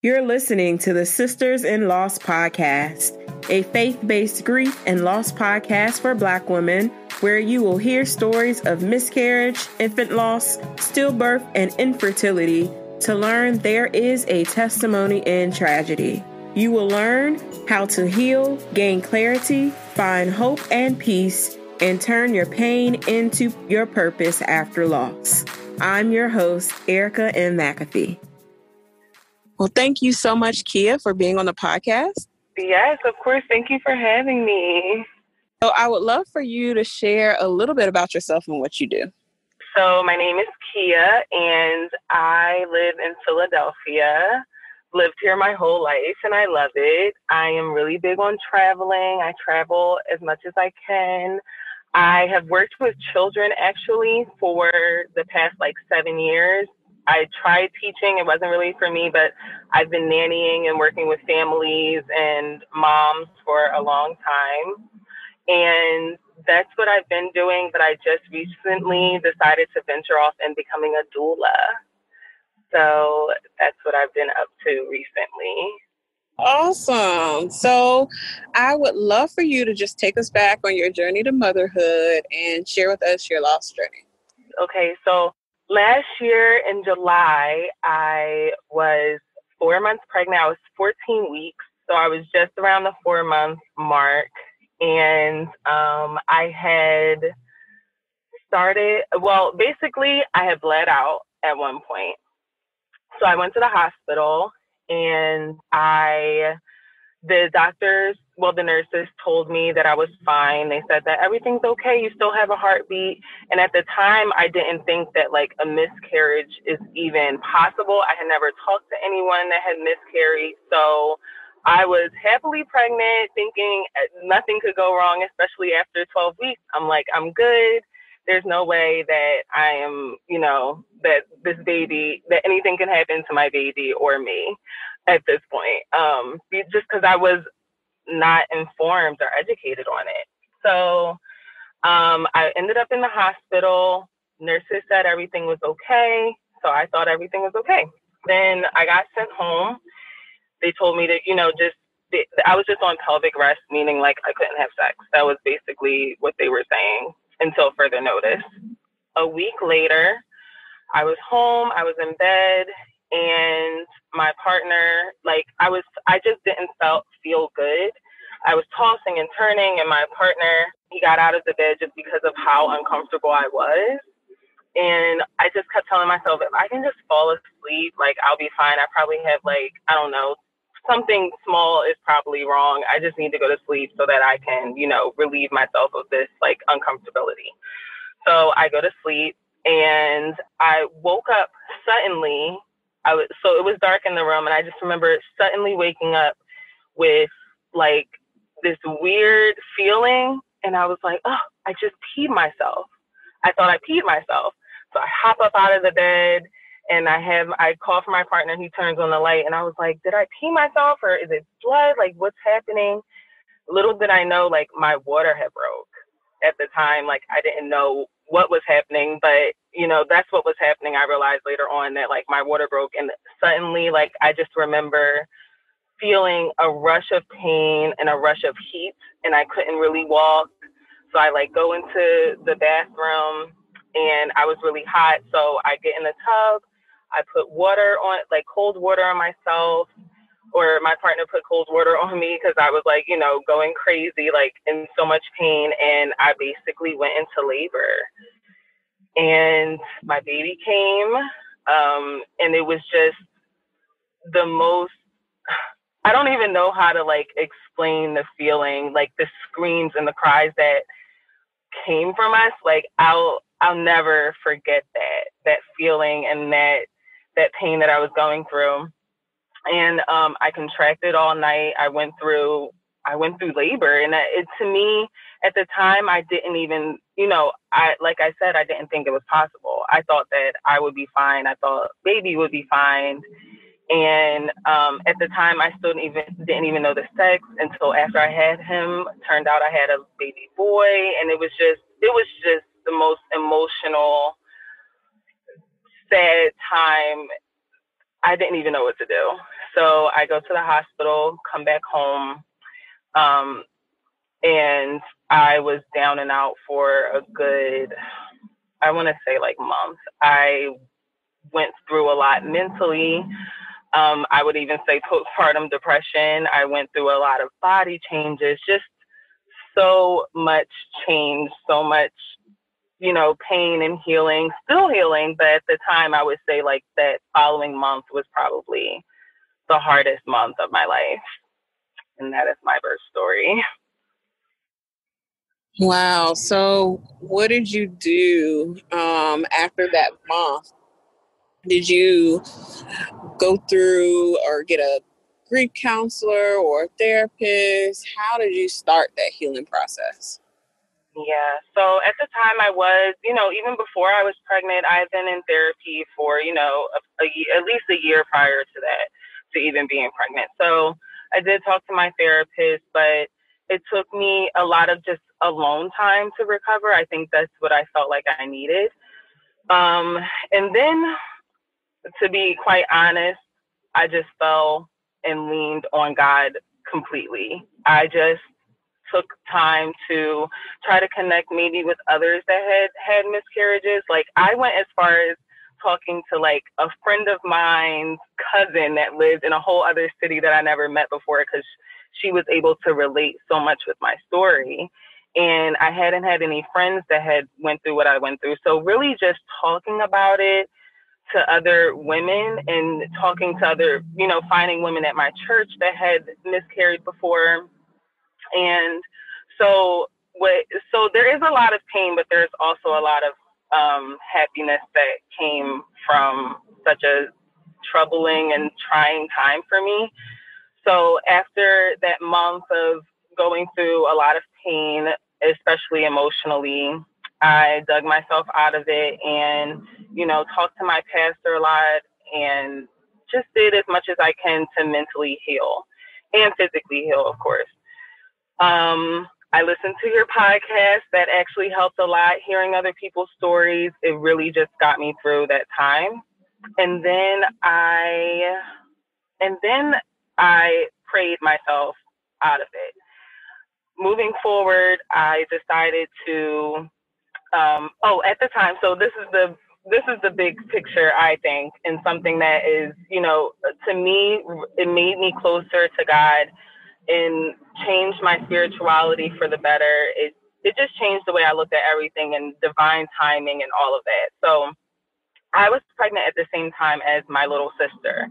You're listening to the Sisters in Loss podcast, a faith-based grief and loss podcast for Black women, where you will hear stories of miscarriage, infant loss, stillbirth, and infertility to learn there is a testimony in tragedy. You will learn how to heal, gain clarity, find hope and peace, and turn your pain into your purpose after loss. I'm your host, Erica M. McAfee. Well, thank you so much, Kia, for being on the podcast. Yes, of course. Thank you for having me. So I would love for you to share a little bit about yourself and what you do. So my name is Kia, and I live in Philadelphia. Lived here my whole life, and I love it. I am really big on traveling. I travel as much as I can. I have worked with children, actually, for the past, 7 years. I tried teaching. It wasn't really for me, but I've been nannying and working with families and moms for a long time. And that's what I've been doing, but I just recently decided to venture off in becoming a doula. So that's what I've been up to recently. Awesome. So I would love for you to just take us back on your journey to motherhood and share with us your loss journey. Okay, so last year in July, I was 4 months pregnant. I was 14 weeks, so I was just around the 4-month mark. And I had basically I had bled out at one point. So I went to the hospital, and the nurses told me that I was fine. They said that everything's okay. You still have a heartbeat. And at the time, I didn't think that a miscarriage is even possible. I had never talked to anyone that had miscarried. So I was happily pregnant, thinking nothing could go wrong, especially after 12 weeks. I'm like, I'm good. There's no way that I am, that this baby, that anything can happen to my baby or me at this point, just because I was not informed or educated on it. So I ended up in the hospital. Nurses said everything was okay. So I thought everything was okay. Then I got sent home. They told me to, I was just on pelvic rest, meaning I couldn't have sex. That was basically what they were saying until further notice. A week later, I was home, I was in bed, and my partner, I just didn't feel good. I was tossing and turning, and my partner, he got out of the bed just because of how uncomfortable I was. And I just kept telling myself, if I can just fall asleep, I'll be fine. I probably have I don't know, something small is probably wrong. I just need to go to sleep so that I can, relieve myself of this uncomfortability. So I go to sleep, and I woke up suddenly. So it was dark in the room, and I just remember suddenly waking up with this weird feeling, and I was like, oh, I just peed myself. I thought I peed myself. So I hop up out of the bed, and I call for my partner. He turns on the light, and I was like, did I pee myself, or is it blood? What's happening? Little did I know, my water had broke at the time. I didn't know what was happening, but that's what was happening. I realized later on that my water broke, and suddenly I just remember feeling a rush of pain and a rush of heat, and I couldn't really walk. So I go into the bathroom, and I was really hot. So I get in the tub, I put water on, cold water on myself, or my partner put cold water on me because I was going crazy, in so much pain. And I basically went into labor, and my baby came. And it was just the most, I don't even know how to explain the feeling, the screams and the cries that came from us. I'll never forget that feeling and that pain that I was going through. And I contracted all night. I went through labor, and to me at the time, I didn't even, I didn't think it was possible. I thought that I would be fine. I thought baby would be fine. And at the time, I still didn't even know the sex until after I had him. Turned out I had a baby boy, and it was just the most emotional, sad time. I didn't even know what to do. So I go to the hospital, come back home, and I was down and out for a good, I want to say like month. I went through a lot mentally. I would even say postpartum depression. I went through a lot of body changes, just so much change, so much, pain and healing, still healing. But at the time, I would say like that following month was probably the hardest month of my life. And that is my birth story. Wow. So what did you do after that month? Did you go through or get a grief counselor or a therapist? How did you start that healing process? Yeah. So at the time I was, even before I was pregnant, I've been in therapy for, at least a year prior to that, to even being pregnant. So I did talk to my therapist, but it took me a lot of just alone time to recover. I think that's what I felt like I needed. And then, to be quite honest, I just fell and leaned on God completely. I just took time to try to connect maybe with others that had miscarriages. Like, I went as far as talking to like a friend of mine's cousin that lived in a whole other city that I never met before, because she was able to relate so much with my story. And I hadn't had any friends that had went through what I went through. So really just talking about it to other women and talking to other, finding women at my church that had miscarried before. And so there is a lot of pain, but there's also a lot of happiness that came from such a troubling and trying time for me. So after that month of going through a lot of pain, especially emotionally, I dug myself out of it and, talked to my pastor a lot and just did as much as I can to mentally heal and physically heal, of course. I listened to your podcast. That actually helped a lot. Hearing other people's stories, it really just got me through that time. And then I prayed myself out of it. Moving forward, I decided to, at the time, so this is the big picture, I think, and something that is, to me, it made me closer to God and changed my spirituality for the better. It just changed the way I looked at everything and divine timing and all of that. So I was pregnant at the same time as my little sister.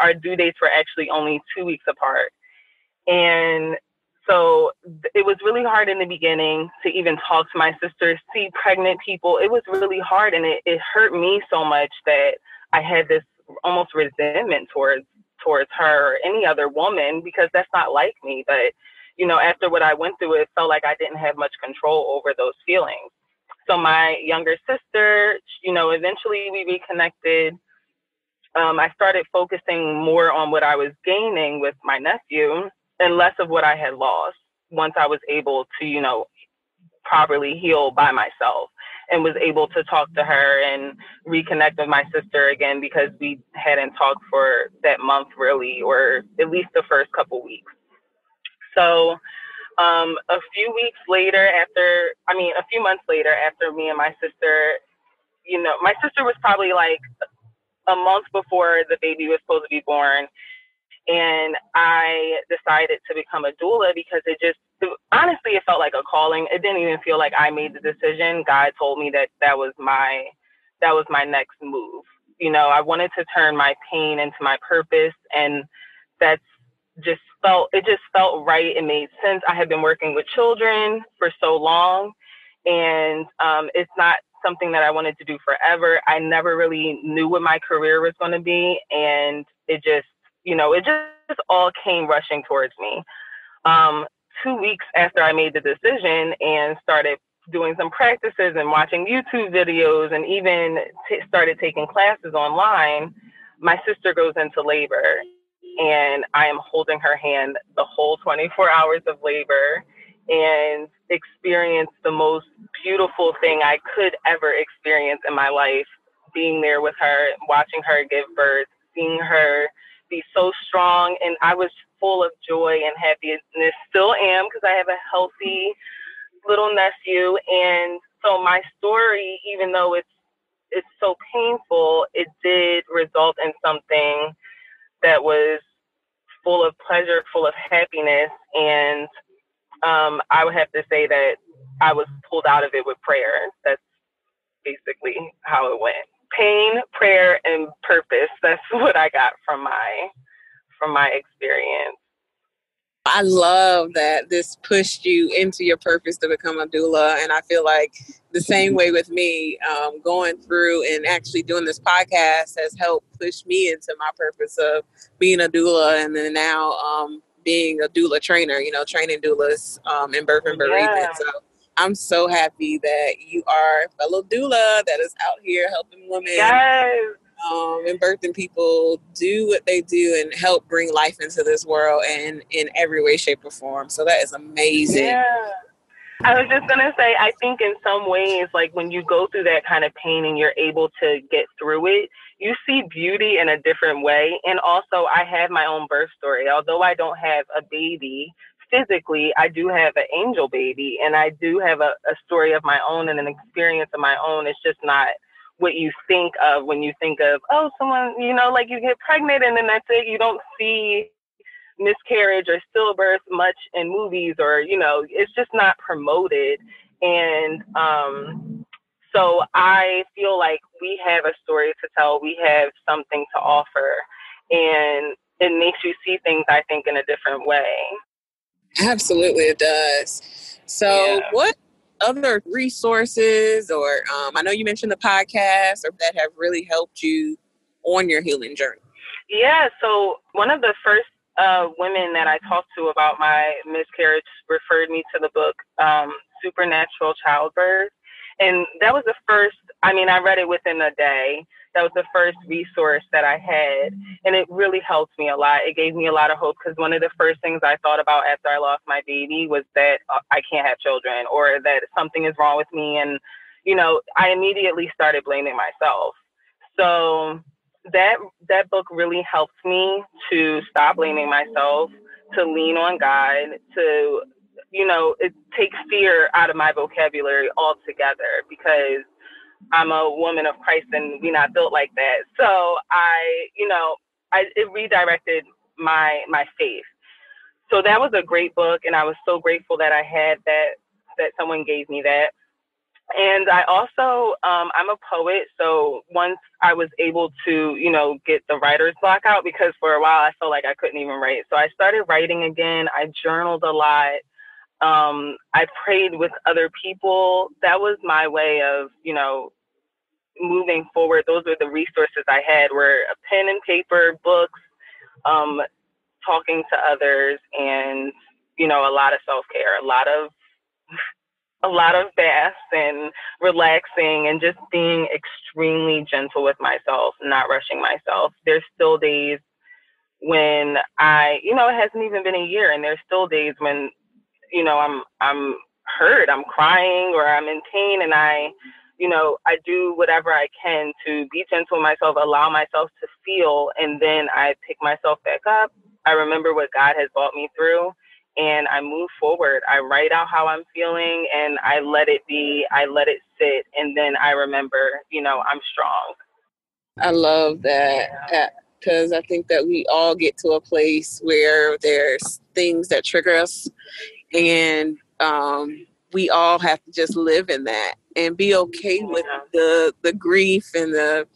Our due dates were actually only 2 weeks apart. And so it was really hard in the beginning to even talk to my sister, see pregnant people. It was really hard, and it hurt me so much that I had this almost resentment towards her or any other woman, because that's not like me. But, after what I went through, it felt like I didn't have much control over those feelings. So my younger sister, eventually we reconnected. I started focusing more on what I was gaining with my nephew and less of what I had lost once I was able to, properly heal by myself, and was able to talk to her and reconnect with my sister again, because we hadn't talked for that month really, or at least the first couple weeks. So a few months later, after me and my sister, my sister was probably like a month before the baby was supposed to be born. And I decided to become a doula because honestly, it felt like a calling. It didn't even feel like I made the decision. God told me that was my next move. I wanted to turn my pain into my purpose, and it just felt right. It made sense. I had been working with children for so long, and it's not something that I wanted to do forever. I never really knew what my career was going to be, and it just all came rushing towards me. 2 weeks after I made the decision and started doing some practices and watching YouTube videos, and even started taking classes online, my sister goes into labor, and I am holding her hand the whole 24 hours of labor, and experienced the most beautiful thing I could ever experience in my life, being there with her, watching her give birth, seeing her be strong, and I was full of joy and happiness. Still am, because I have a healthy little nephew. And so my story, even though it's so painful, it did result in something that was full of pleasure, full of happiness. And I would have to say that I was pulled out of it with prayer. That's basically how it went. Pain, prayer, and purpose. That's what I got from my experience. I love that this pushed you into your purpose to become a doula. And I feel like the same way with me, going through and actually doing this podcast has helped push me into my purpose of being a doula, and then now being a doula trainer, training doulas in birth and bereavement. So I'm so happy that you are a fellow doula that is out here helping women. Yes. And birthing people do what they do and help bring life into this world and in every way, shape, or form. So that is amazing. Yeah. I was just going to say, I think in some ways, like when you go through that kind of pain and you're able to get through it, you see beauty in a different way. And also, I have my own birth story. Although I don't have a baby physically, I do have an angel baby, and I do have a story of my own and an experience of my own. It's just not what you think of when you think of, oh, someone, like you get pregnant and then that's it. You don't see miscarriage or stillbirth much in movies, or, it's just not promoted. And so I feel like we have a story to tell. We have something to offer, and it makes you see things, I think, in a different way. Absolutely, it does. So what other resources, or I know you mentioned the podcast, or that have really helped you on your healing journey? Yeah, so one of the first women that I talked to about my miscarriage referred me to the book Supernatural Childbirth. And that was the first, I read it within a day. That was the first resource that I had, and it really helped me a lot. It gave me a lot of hope, because one of the first things I thought about after I lost my baby was that I can't have children, or that something is wrong with me. And, I immediately started blaming myself. So that book really helped me to stop blaming myself, to lean on God, to, it takes fear out of my vocabulary altogether, because I'm a woman of Christ and we're not built like that. So it redirected my faith. So that was a great book, and I was so grateful that I had that someone gave me that. And I also, I'm a poet. So once I was able to, get the writer's block out, because for a while I felt like I couldn't even write. So I started writing again. I journaled a lot. I prayed with other people. That was my way of, moving forward. Those were the resources I had, were a pen and paper, books, talking to others, and, a lot of self-care, a lot of baths and relaxing, and just being extremely gentle with myself, not rushing myself. There's still days when it hasn't even been a year, and there's still days when, I'm hurt, I'm crying, or I'm in pain, and I do whatever I can to be gentle with myself, allow myself to feel, and then I pick myself back up. I remember what God has brought me through, and I move forward. I write out how I'm feeling, and I let it be, I let it sit, and then I remember, I'm strong. I love that, because I think that we all get to a place where there's things that trigger us, and we all have to just live in that and be okay with the grief and the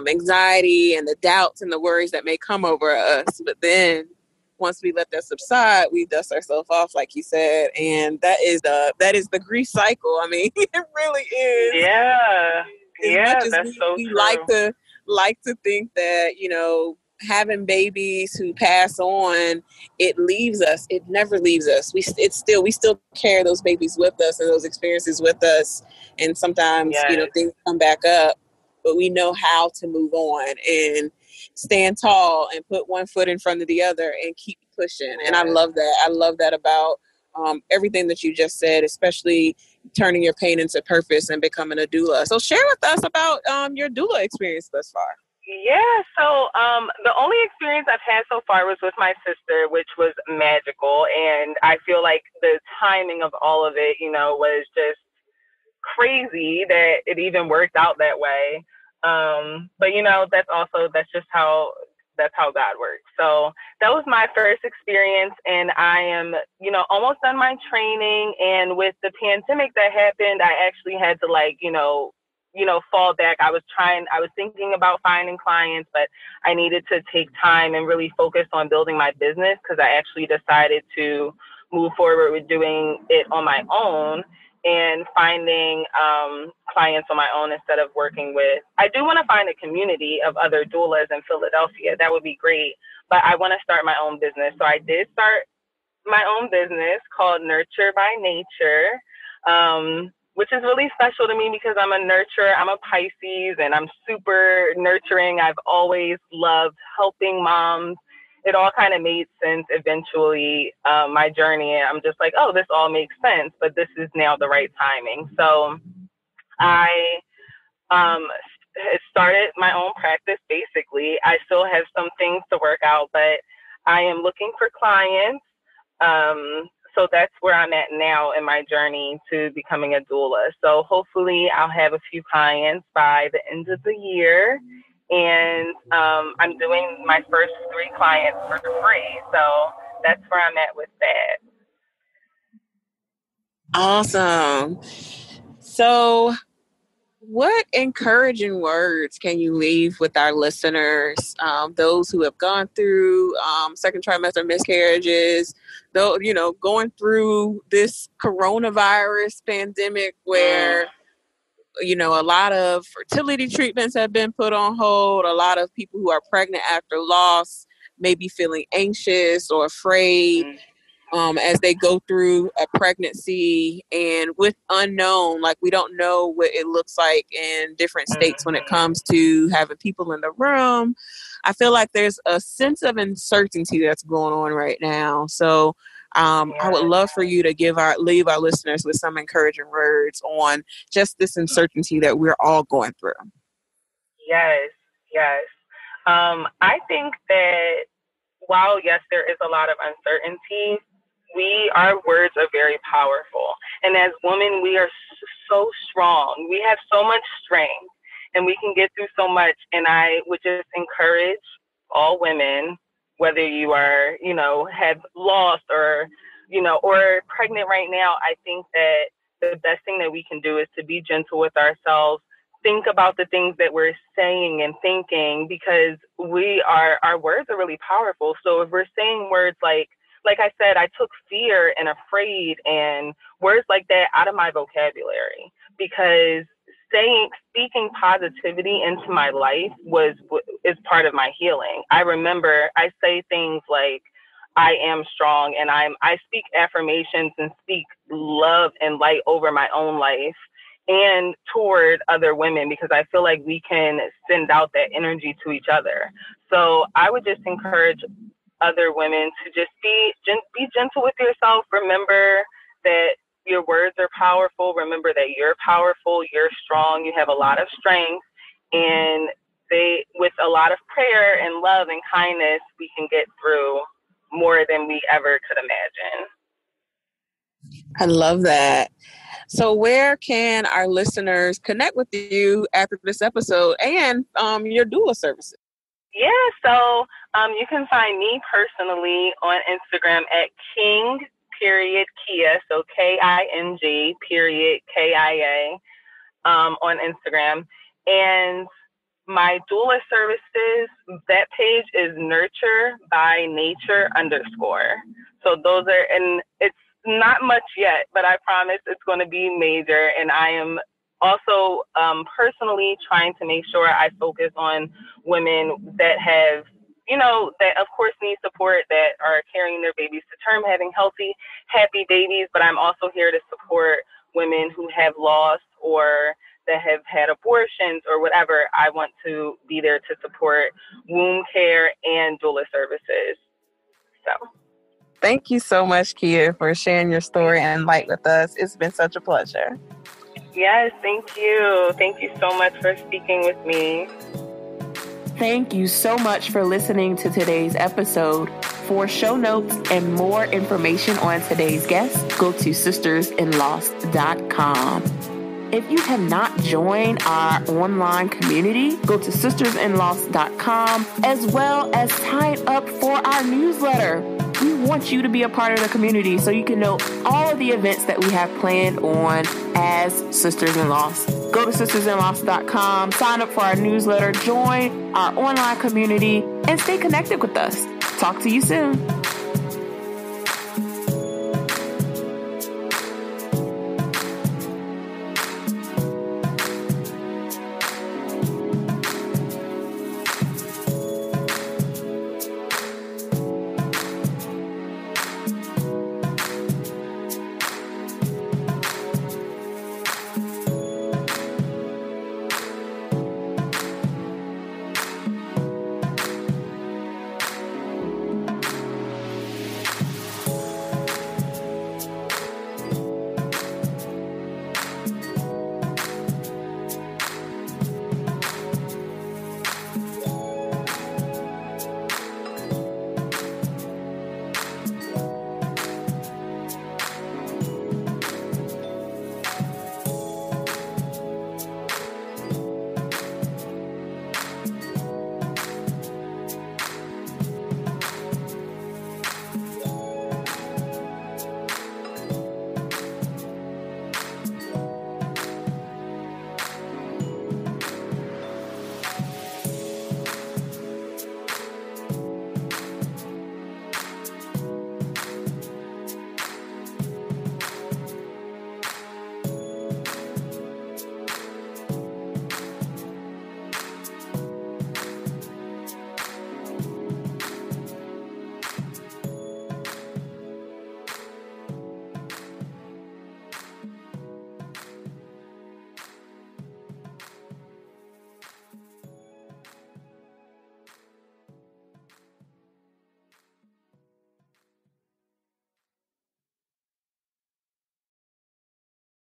anxiety and the doubts and the worries that may come over us. But then once we let that subside, we dust ourselves off, like you said, and that is the grief cycle. It really is. Yeah. As much as that's so we true. like to think that, having babies who pass on, it leaves us. It never leaves us. We still carry those babies with us and those experiences with us. And sometimes, things come back up, but we know how to move on and stand tall and put one foot in front of the other and keep pushing. And I love that. I love that about everything that you just said, especially turning your pain into purpose and becoming a doula. So share with us about your doula experience thus far. Yeah, so the only experience I've had so far was with my sister, which was magical. And I feel like the timing of all of it, was just crazy that it even worked out that way. But that's how God works. So that was my first experience, and I am, almost done my training. And with the pandemic that happened, I actually had to fall back. I was thinking about finding clients, but I needed to take time and really focus on building my business, because I actually decided to move forward with doing it on my own and finding clients on my own instead of working with. I do want to find a community of other doulas in Philadelphia. That would be great. But I want to start my own business. So I did start my own business called Nurture by Nature, which is really special to me because I'm a nurturer. I'm a Pisces, and I'm super nurturing. I've always loved helping moms. It all kind of made sense eventually, my journey. And I'm just like, oh, this all makes sense, but this is now the right timing. So I started my own practice, basically. I still have some things to work out, but I am looking for clients. So that's where I'm at now in my journey to becoming a doula. So hopefully I'll have a few clients by the end of the year. And I'm doing my first 3 clients for free. So that's where I'm at with that. Awesome. So what encouraging words can you leave with our listeners, those who have gone through second trimester miscarriages, though, going through this coronavirus pandemic where a lot of fertility treatments have been put on hold. A lot of people who are pregnant after loss may be feeling anxious or afraid as they go through a pregnancy, and with unknown, like we don't know what it looks like in different states when it comes to having people in the room. I feel like there's a sense of uncertainty that's going on right now. So I would love for you to leave our listeners with some encouraging words on just this uncertainty that we're all going through. Yes. I think that while, yes, there is a lot of uncertainty, our words are very powerful. And as women, we are so strong. We have so much strength, and we can get through so much. And I would just encourage all women, whether you are, have lost or pregnant right now. I think that the best thing that we can do is to be gentle with ourselves. Think about the things that we're saying and thinking, because our words are really powerful. So if we're saying words like I said, I took fear and afraid and words like that out of my vocabulary, because speaking positivity into my life is part of my healing. I remember I say things like, I am strong, and I speak affirmations and speak love and light over my own life and toward other women, because I feel like we can send out that energy to each other. So I would just encourage other women to just be gentle with yourself. Remember that your words are powerful. Remember that you're powerful, you're strong, you have a lot of strength, and with a lot of prayer and love and kindness, we can get through more than we ever could imagine. I love that. So where can our listeners connect with you after this episode and your doula services? Yeah, so you can find me personally on Instagram at King.Kia, so King.Kia, on Instagram. And my doula services, that page is Nurture by Nature _. So those are, and it's not much yet, but I promise it's going to be major. And I am also personally trying to make sure I focus on women that have, that of course need support, that are carrying their babies to term, having healthy, happy babies. But I'm also here to support women who have lost or that have had abortions or whatever. I want to be there to support womb care and doula services. So. Thank you so much, Kia, for sharing your story and light with us. It's been such a pleasure. Yes, thank you. Thank you so much for speaking with me. Thank you so much for listening to today's episode. For show notes and more information on today's guest, go to sistersinloss.com. If you have not joined our online community, go to sistersinloss.com as well as sign up for our newsletter. We want you to be a part of the community so you can know all of the events that we have planned on as Sisters in Loss. Go to sistersinloss.com, sign up for our newsletter, join our online community, and stay connected with us. Talk to you soon.